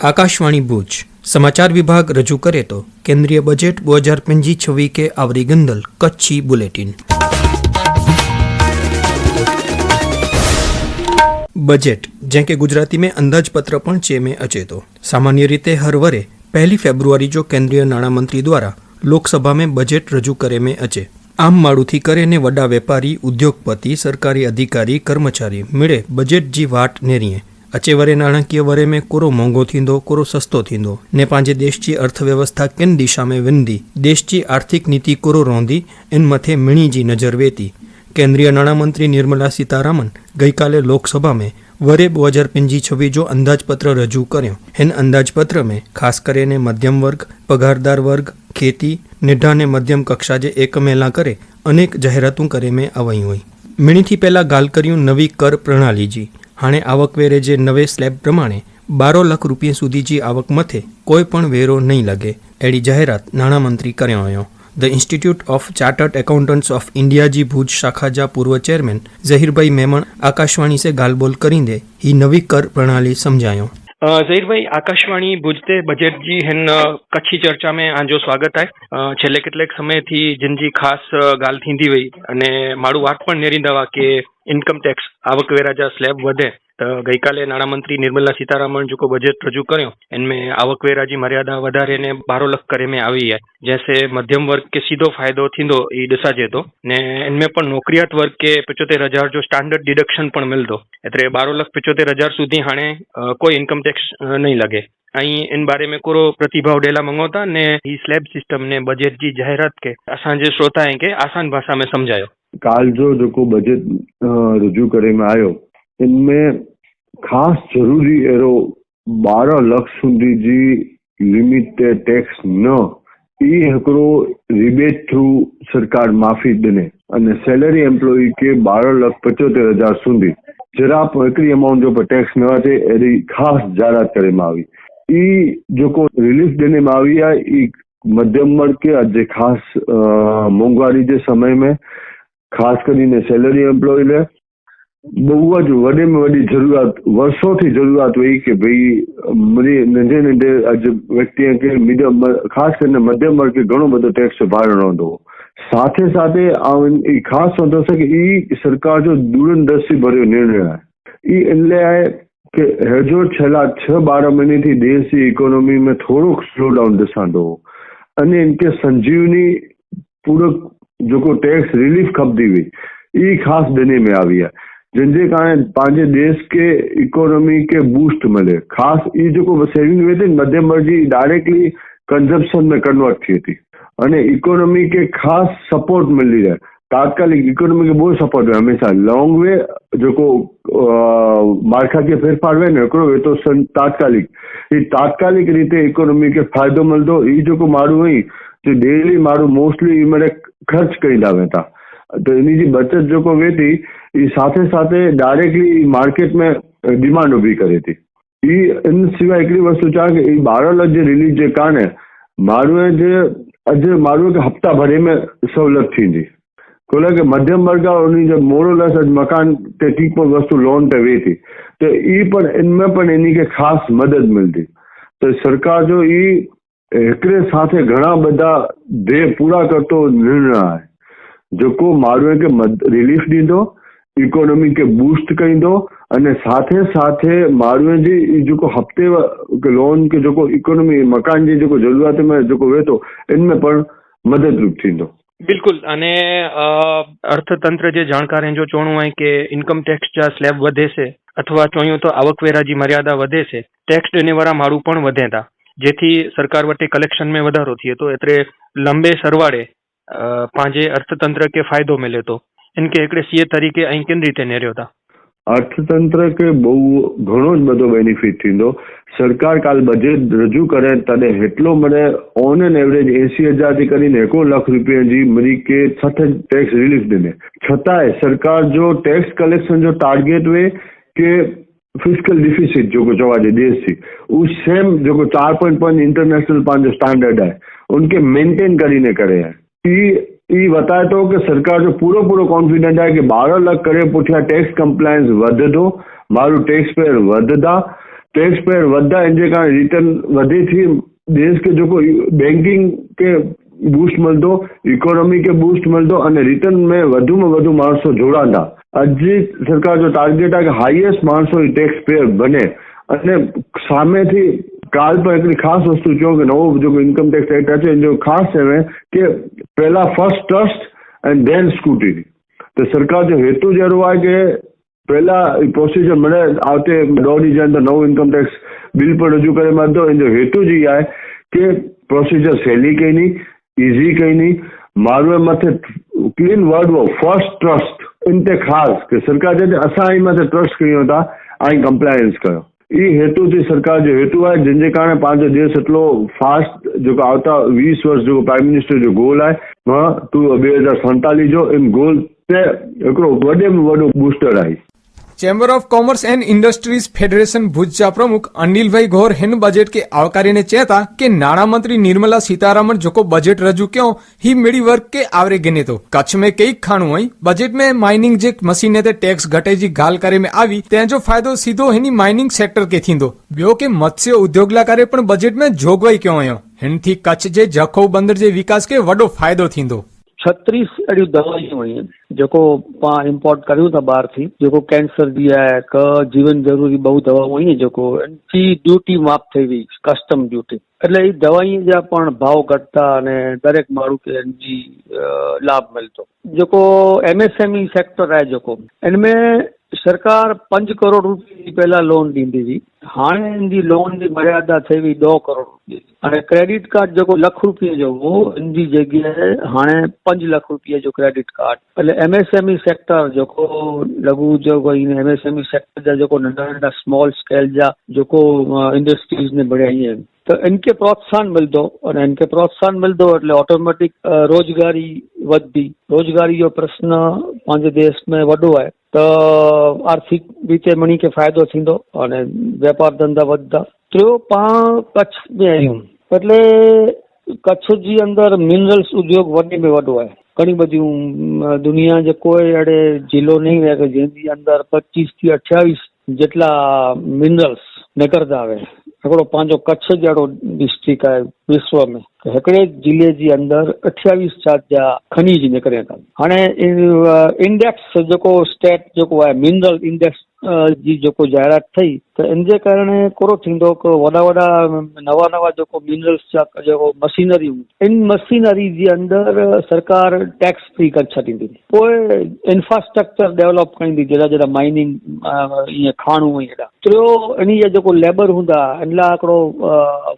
આકાશવાણી ભુજ સમાચાર વિભાગ રજૂ કરે તો કેન્દ્રીય બજેટ 2025 કે આવરી ગંદલ કચ્છી બુલેટિન બજેટ જેं કે ગુજરાતી में अंदाजपत्र પણ છે में अचे तो सामान्य रीते हर वरे 1 फेब्रुआरी जो केंद्रीय नाणामंत्री द्वारा लोकसभा में बजेट रजू करे में अचे आम माड़ूथी करे ने वडा वेपारी उद्योगपति सरकारी अधिकारी कर्मचारी मिले बजेट जी वाट नेरीए अचे वरे नाणकीय वरे में कोरो मोंघो थींदो कोरो सस्तो थींदो ने पांजे देश की अर्थव्यवस्था किन दिशा में वेंदी देश की आर्थिक नीति कोरो रोंदी इन मथे मिणी जी नजर वेती केंद्रीय नाणामंत्री निर्मला सीतारामन गईकाले लोकसभा में वरे 2025 जो अंदाजपत्र रजू कर्यो इन अंदाजपत्र में खास करीने मध्यम वर्ग पगारदार वर्ग खेती निढा ने मध्यम कक्षा जे एक मेला करे अनेक जाहेरातों करे में आवई हुई मिणी थी पहला गाल कर्यु नवी कर प्रणाली जी हाणे आवकवेरे जे नवे स्लेब प्रमाणे 12 लाख रूपिया सुधी जी आवक मथे कोई पण वेरो नहीं लगे एड़ी जाहेरात नाणामंत्री कर्यो आयो the institute of chartered accountants of India जी भुज शाखा जा पूर्व चेयरमैन जहीरभाई मेमण आकाशवाणी से गालबोल करींदे ही नवी कर प्रणाली समझायो। जहीर भाई आकाशवाणी भुजते बजेट जी हिन कच्छी चर्चा में आजो स्वागत है। छेल्ले केटलेक समय थी जिनजी खास गाल थींदी हुई अने मारू वात पण नेरींदा वा के इनकम टैक्स आवकवेरा जा स्लेब वधे तो गई काले नाणामंत्री निर्मला सीतारामन जो को बजेट रजू कर्यो इनमें आवकवेरा जी मर्यादा वधारे ने 12 लाख करे में आई है जैसे मध्यम वर्ग के सीधो फायदो थींदो ई दसाजे तो ने इनमें पण नौकरियात वर्ग के 75,000 जो स्टैंडर्ड डिडक्शन पण मिलदो एटले 12,75,000 सुधी हाणे कोई इनकम टैक्स नहीं लगे। अहीं इन बारे में कोरो प्रतिभाव डेला मंगोता ने ई स्लेब सिस्टम ने बजेट जी जाहेरात के असांजे श्रोता हैं के आसान भाषा में समझायो। काल जो को बजेट रजू करे में आयो इनमें खास जरूरी एरो 12 लाख सुधी जी लिमिट टैक्स न ई हकरो रिबेट थ्रू सरकार माफी देने अने सैलरी एम्प्लॉई के 12,75,000 सुधी जरा एकड़ी अमाउंट जो पर टैक्स न थे एरी खास जाहिरात करे में आई ई जो को रिलीफ देने में आई है ई मध्यम वर्ग के आज खास मोंघवारी जे समय में खास करीने सैलरी एम्प्लॉय ले बहु ज वडे में वडी जरूरत वर्षों थी जरूरत हुई कि भाई मरी नंढे नंढे अज व्यक्ति के मीडियम खास करने मध्यम वर्ग के घणो बधो टैक्स भरणो हूंदो साथे साथे ई खास होंदो से कि ई सरकार जो दूरदर्शी भरियो निर्णय है ई इनले है कि हेजो छेला 6-12 महीने थी देश की इकोनॉमी में थोड़ो स्लो डाउन दिसांदो अने इनके संजीवनी पूरो जो को टैक्स रिलीफ खपदी हुई ई खास देने में आई है जिनके कारण पांचे देश के इकोनॉमी के बूस्ट मिले खास ई जो सेविंग हुए थे मध्यम वर्ग जी डायरेक्टली कंजप्शन में कन्वर्ट थी थी अने इकोनॉमी के खास सपोर्ट मिली है तात्कालिक इकोनॉमी के बहुत सपोर्ट है हमेशा लॉन्ग वे जो को मार्का के फेरफार वे ने वे तो तात्कालिक रीते इकोनॉमी के फायदो मिलतो ई जो को मारू हुई जो डेली मारू मोस्टली मेरे खर्च करी लावे था तो इनी जी बचत जो को वेती ई साथे साथे डायरेक्टली मार्केट में डिमांड उभी करे थी ई इन सिवाय एकड़ी वस्तु छा के ई 12 लाख जे रिलीज जे कारणे मारू जे अज मारू के हफ्ता भरे में सहूलत थींदी कोला के मध्यम वर्ग उन्हीं जो मोरलेस अज मकान ते ठीक पर वस्तु लोन पे वे थी तो ई पर इनमें पण इनी के खास मदद मिलती तो सरकार जो ई एकड़े साथे घणा बधा ध्येय पूरा करतो निर्णय है जो को मारू के रिलीफ दींदो इकोनॉमी के बूस्ट कईंदो अने साथे साथे मारू जी जो को हफ्ते के लोन के जो को इकोनॉमी मकान जी जो को जरूरत में जो को वेतो इनमें पण मददरूप थींदो। बिल्कुल अने अर्थतंत्र जे जाणकार जो चवणुं है कि इनकम टैक्स जा स्लेब वधे से अथवा चोयूं तो आवकवेरा जी मर्यादा वधे से टैक्स देने वाळा मारू पण वधे था जेथी सरकार वटे कलेक्शन में वधारो थिए तो एतरे लंबे सरवाड़े पांजे अर्थतंत्र के फायदो मिले तो इनके एकड़े सीए तरीके अहीं केन रीते नेर्यो था अर्थतंत्र के बहु घणो ज बधो बेनिफिट थींदो सरकार काल बजेट रजू करे तने हेटलो मने ऑन एन एवरेज 80,000 थी करीने 1 लाख रुपया जी मरी के 60 टैक्स रिलीफ देने छताए सरकार जो टैक्स कलेक्शन जो टारगेट वे के फिजिकल डिफिसिट जो को चवाजे देश थी उस सेम जो को 4.5 इंटरनेशनल पांच स्टैंडर्ड है उनके मेंटेन करीने करे है ई बताए तो कि सरकार जो पूरो कॉन्फिडेंट है कि 12 लाख करे पुठिया टैक्स कंप्लायंस वधदो मारू टैक्स पेयर वधदा टैक्स पेयर वधा इन जे कारण रिटर्न वधी थी देश के जो बैंकिंग के बूस्ट मिलतो, इकोनॉमी के बूस्ट मिलतो और रिटर्न में वधु माणसों जोड़ाता। अजी सरकार जो टार्गेट है कि हाईएस्ट माणसों टैक्स पेयर बने અને સામેથી કાલ પર એક ખાસ વસ્તુ જો કે નવો જો ઇન્કમ ટેક્સ એક્ટ છે જો ખાસ છે કે પહેલા first trust and then scrutiny. તો સરકાર જો હેતુ જરો હોય કે પહેલા પ્રોસિજર મને આવતે દોડી જાય તો નવો ઇન્કમ ટેક્સ બિલ પર રજૂ કરે માં તો જો હેતુ जी आहे કે પ્રોસિજર સહેલી કઈ નહીં, ઇઝી કઈ નહીં, મારું મથે ક્લીન વર્ડ वो फर्स्ट ट्रस्ट इनते खास के सरकार जे असां ई मथे ट्रस्ट कयो था आई कंप्लायंस कयो। ई हेतु थी सरकार जो हेतु है जिनके कारण पंहिंजो देश एटलो फास्ट जो आवता 20 वर्ष जो प्राइम मिनिस्टर जो गोल है 2047 जो इन गोल ते हिकिड़ो वॾे में वॾो बूस्टर आई। Chamber of commerce and industries federation Bhuj प्रमुख अनिलभाई घोर हिन बजट के आवकारीने चेता के नाणा मंत्री निर्मला सीतारामन जो बजट रजू क्यों ही मिडी वर्ग के आवरे गिने तो कच्छ में कई खाणु हुई बजट में माइनिंग जे मशीने ते टैक्स घटे जी गाल करे में आवी तेजो फायदो सीधो हिनी माइनिंग सेक्टर के थींदो। बियो के मत्स्य उद्योग लाकारे पण बजट में जोगवाई क्यों आयो हिन थी कच्छ जे जखौ बंदर जे विकास के वडो फायदो थींदो। 36 अड़ियूं दवाइयूं हुयूं जेको पाण इम्पोर्ट करियूं था ॿाहिरि थी जेको कैंसर जी आहे क जीवन ज़रूरी बहु दवाऊं हुयूं जेको इनजी ड्यूटी माफ़ થઈ ગઈ કસ્ટમ ડ્યુટી એટલે એ દવાઈ जा પણ ભાવ ઘટતા અને દરેક માण्हू खे इनजी लाभ मिलतो। जेको MSME सेक्टर आहे जेको इनमें सरकार 5 करोड़ रुपये जी पहला लोन ॾींदी हुई, हाणे इनजी लोन जी मर्यादा થઈ ગઈ 2 करोड़ रुपये અને क्रेडिट कार्ड जेको लख रुपये जो हो इनजी जॻह हाणे 5 लाख रुपये जो क्रेडिट कार्ड એટલે MSME सेक्टर जेको लघु उद्योग MSME सेक्टर जा जेको नंढा नंढा स्मॉल स्केल जा जेको इंडस्ट्रीज ने बढ़ाई आहिनि तो इनके प्रोत्साहन मिलंदो और इनके प्रोत्साहन मिलंदो એટલે ऑटोमेटिक रोजगारी वधदी। रोजगारी जो प्रश्न पंहिंजे देश में वॾो आहे तो आर्थिक रीते मणी खे फ़ाइदो थींदो અને व्यापार धंधा वधंदा। टियों पाण कच्छ में आहियूं એટલે कच्छ जी अंदर मिनरल्स उद्योग वॾे में वॾो आहे। घणी बधियूं दुनिया जे कोई अहिड़े ज़िलो नहीं है कि जंहिंजी अंदर 25 થી 28 જેટલા मिनरल्स निकिरंदा हुए। हिकिड़ो पंहिंजो कच्छ जहिड़ो डिस्ट्रिक्ट आहे विश्व में हिकिड़े जिले जे अंदर 28 जात जा खनिज निकिरे था। हाणे इंडेक्स जेको स्टेट जेको आहे मिनरल इंडेक्स जी जेको जाहिरात थी तो इनजे कारण कोरो थींदो कि वॾा वॾा नवा जेको मिनरल्स जा जेको मशीनरी इन मशीनरी जे अंदर सरकार टैक्स फ्री करे छॾींदी, पोइ इंफ्रास्ट्रक्चर डेवलप कंदी जहिड़ा जहिड़ा माइनिंग ईअं खाणू अहिड़ा। टियों इन जा जेको लेबर हूंदा इन लाइ हिकिड़ो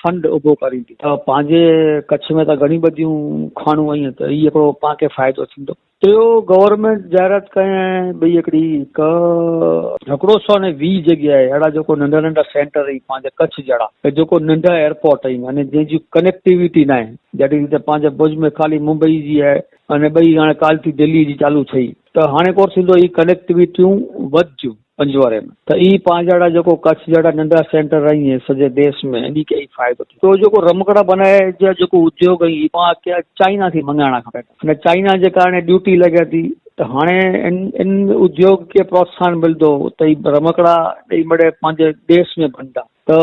फंड उभो करींदी त पंहिंजे कच्छ में त घणी बधियूं खाणू आहियूं त इहो हिकिड़ो पाण खे फ़ाइदो थींदो। टियों गवर्नमेंट जाहिरात कयां भई हिकिड़ी हिकिड़ो 120 जॻह आहे अहिड़ा जेको नंढा नंढा सेंटर आहिनि पंहिंजे कच्छ जहिड़ा जेको नंढा एयरपोर्ट आहिनि अने जंहिंजी कनेक्टिविटी न आहे जॾहिं રીતે पंहिंजे भुज में ख़ाली मुंबई जी आहे अने ॿई हाणे काल थी दिल्ली जी चालू થઈ त हाणे कोर थींदो ई कनेक्टिविटियूं वधियूं पंजवारे में त ई पंहिंजा जेको कच्छ जहिड़ा नंढा सेंटर आहिनि सॼे देश में इन खे ई फ़ाइदो थियो। तो जेको रमकड़ा बनाए जा जेको उद्योग आहिनि पाण खे चाइना थी मंगाइणा खपे अने चाइना जे कारण ड्यूटी लॻे थी त हाणे इन उद्योग खे प्रोत्साहन मिलंदो त ई रमकड़ा ॾेई मड़े पंहिंजे देश में बनंदा त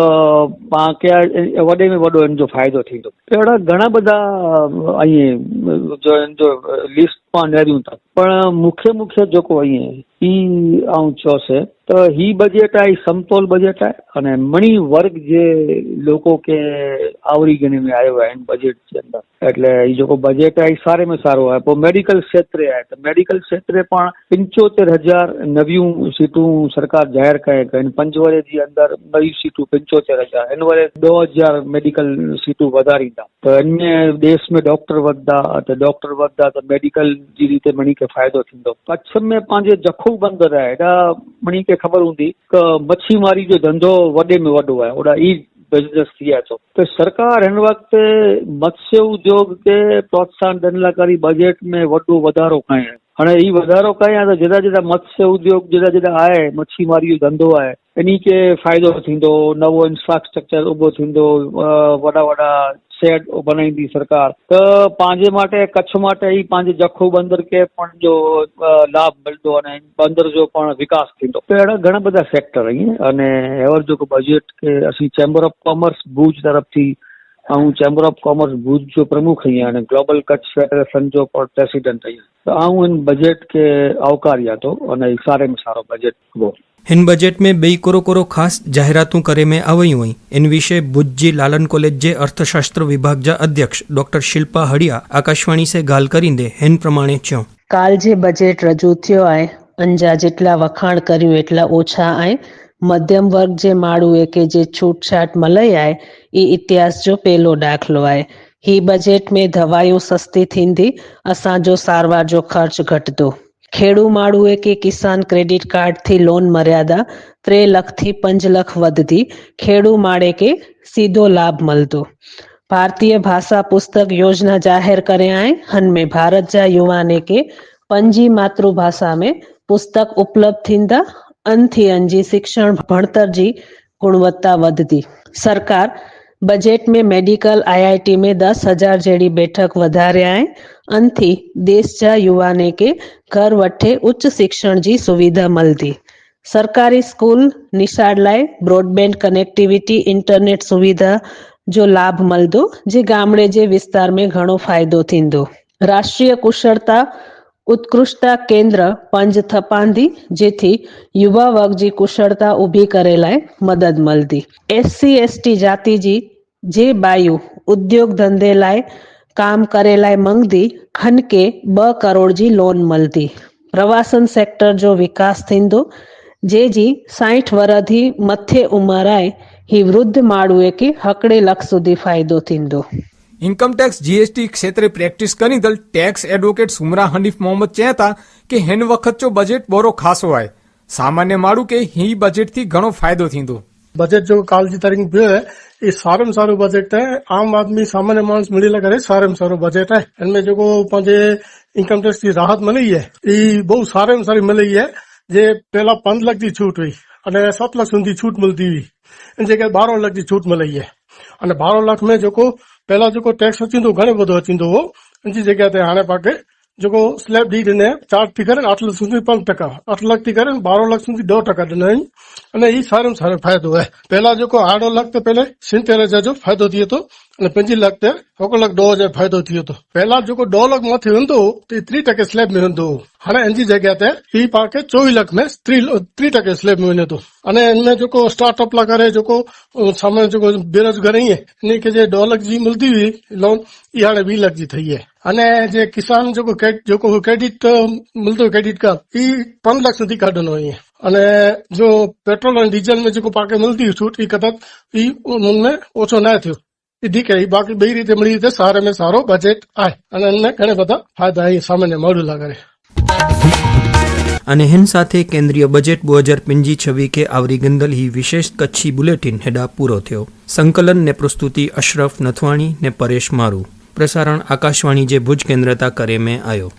पाण खे वॾे में वॾो इनजो फ़ाइदो थींदो। अहिड़ा घणा બધા आहिनि जो इनजो लिस्ट पाण ॾियूं था पर मुख्य जेको आहिनि ई आऊं चयोसि त ही बजट आहे समतोल बजट आहे અને મણી વર્ગ જે લોકો કે આવરી ગણીને આવ્યો आहे इन बजट जे अंदर એટલે એ જેકો બજેટ आहे સારે में સારો आहे। पोइ मेडिकल क्षेत्र आहे त मेडिकल क्षेत्र पण 75,000 नवियूं सीटूं सरकार जाहिर कये इन 5 वरे जे अंदर नई सीटूं 75,000 इन वरे 2,000 मेडिकल सीटूं वधारींदा त इनमें देश में डॉक्टर वधदा त मेडिकल जी रीते मणी खे फ़ाइदो थींदो। कच्छ में पंहिंजे जखौ बंदर आहे एॾा मणी खे ख़बर हूंदी कि मच्छीमारी जो धंधो वॾे में वॾो आहे ओॾा ई बिजनेस थी आहे तो सरकार हिन वक़्तु मत्स्य उद्योग खे प्रोत्साहन ॾियण लाइ करी बजट में वॾो वधारो कयो। हाणे ही वधारो कयां त जहिड़ा जहिड़ा मत्स्य उद्योग जहिड़ा जहिड़ा आहे मच्छीमारी जो धंधो आहे इन खे फ़ाइदो थींदो, नवो इंफ्रास्ट्रक्चर उभो थींदो, वॾा શેડ બનાવી દી સરકાર તો પાંજે માટે કચ્છ માટે ઈ પાંજે જખો બંદર કે પણ જો લાભ મળતો અને બંદર જો પણ વિકાસ થતો તો એના ઘણા બધા સેક્ટર અહીંયા અને એવર જો બજેટ કે અસી ચેમ્બર ઓફ કોમર્સ ભુજ તરફથી હું ચેમ્બર ઓફ કોમર્સ ભુજ જો પ્રમુખ અહીંયા અને ગ્લોબલ કચ્છ ફેડરેશન જો પણ પ્રેસિડેન્ટ અહીંયા તો હું બજેટ કે આવકાર્યા તો અને સારે में સારો બજેટ हो हिन बजट में बई कोरो खास जाहिरातूं करे में आवई हुई इन विषय भुज जी लालन कॉलेज जे अर्थशास्त्र विभाग जा अध्यक्ष डॉक्टर शिल्पा हड़िया आकाशवाणी से गाल करींदे हिन प्रमाणे चयो काल जे बजेट रजू थियो आहे अंजा जेटला वखाण कर्યું એટલા ઓછા आहे मध्यम वर्ग जे माण्हूએ કે જે છૂટછાટ મળી आहे એ ઇતિહાસ जो પહેલો દાખલો आहे ही बजेट में दवायूं सस्ती थींदी असांजो सारवार जो खर्च घटंदो ખેડૂ માળુએ કે કિસાન ક્રેડિટ કાર્ડ થી લોન મર્યાદા 3 લાખ થી 5 લાખ વધતી ખેડૂ માળે કે સીધો લાભ મળતો भारतीय भाषा पुस्तक योजना जाहिर करे आए हन में भारत जा युवाने के पंजी मातृभाषा में पुस्तक उपलब्ध थींदा अनथी अंजी शिक्षण भणतर जी गुणवत्ता वधती सरकार बजट में मेडिकल IIT में 10,000 जेडी बैठक वधारे आए अनथी देश जा युवाने के घर वठे उच्च शिक्षण जी सुविधा मिलती सरकारी स्कूल निशाળ लाए ब्रॉडबैंड कनेक्टिविटी इंटरनेट सुविधा जो लाभ मिलंदो जे गामड़े जे विस्तार में घणो फायदो थींदो राष्ट्रीय कुशलता उत्कृष्टता केंद्र पंज थपांदी जेथी युवा वर्ग जी कुशलता उभी करे लाए मदद मिलती SC ST जाति जी जे बायु उद्योग धंधे लाए काम करे लाए मंगदी खन के 2 करोड़ जी लोन मिलती प्रवासन सेक्टर जो विकास थींदो जे जी 60 वरथी मथे उमर आहे ही वृद्ध माण्हूए के हकड़े लख सुधी फायदो थींदो इनकम टैक्स GST क्षेत्रे प्रेक्टिस करी दल टैक्स एडवोकेट सुमरा हनीफ मोहम्मद चेता कि हिन वक्त जो बजेट बोरो खासो आहे सामान्य माण्हू के ही बजेट थी घणो फायदो थींदो बजेट जो काल जी तारीख़ पियो है ये सारे में सारो बजेट है आम आदमी सामान्य मानस मिली करे सारे में सारो बजेट है इनमें जो पंहिंजे इनकम टैक्स की राहत मिली है ये बहुत सारे में सारी मिली है जे पहला 5 लाख की छूट हुई अने 7 लाख सुधी छूट मिलती हुई इन जगह 12 लाख की छूट मिली है अने 12 लाख में जो पहला जो टैक्स अचींदो घणो वधो अचींदो हो इन जी जगह ते हाणे पाके जो स्लैब डी ॾिने 4 थी करे 8 लाख सुधी 5%, 8 लाख थी करे 12 लाख सुधी 2% ॾिना आहिनि अने ई सारे में सारो फ़ाइदो आहे पहला जो 8 लाख ते पहले 70,000 जो फ़ाइदो थिए थो अने 5 लाख ते 1 लाख 2,000 फ़ाइदो थिए थो पहला जो 2 लाख मथे हूंदो त 3% स्लैब में हूंदो हाणे इन जी जगह ते ही पाके 24 लाख में 3% स्लैब में वञे थो अने इनमें जो स्टार्टअप ला करे जो सामान्य जो बेरोजगारी है इन के जे 2 लाख जी मिलती हुई लोन ई हाणे 20 लाख जी थी है अने जे किसान जो क्रेडिट मिलतो क्रेडिट कार्ड ई 5 लाख सुधी काढनो है अने जो पेट्रोल और डीजल में जो पाके मिलती छूट ई कदत ई उनमें ओछो न थियो ठीक है बाकी बई रीते मिली रीते सारे में सारो बजेट आहे अने इनमें घणे बधा फायदा आहे सामान्य माण्हू ला करे અને હિન સાથે કેન્દ્રીય બજેટ 2025 કે આવરી ગંદલ ही વિશેષ કચ્છી બુલેટિન હેડા પૂરો થયો સંકલન ને પ્રસ્તુતિ અશરફ નથવાણી ને પરેશ માरू પ્રસારણ આકાશવાણી જે ભુજ કેન્દ્રતા કરે મેં આયો।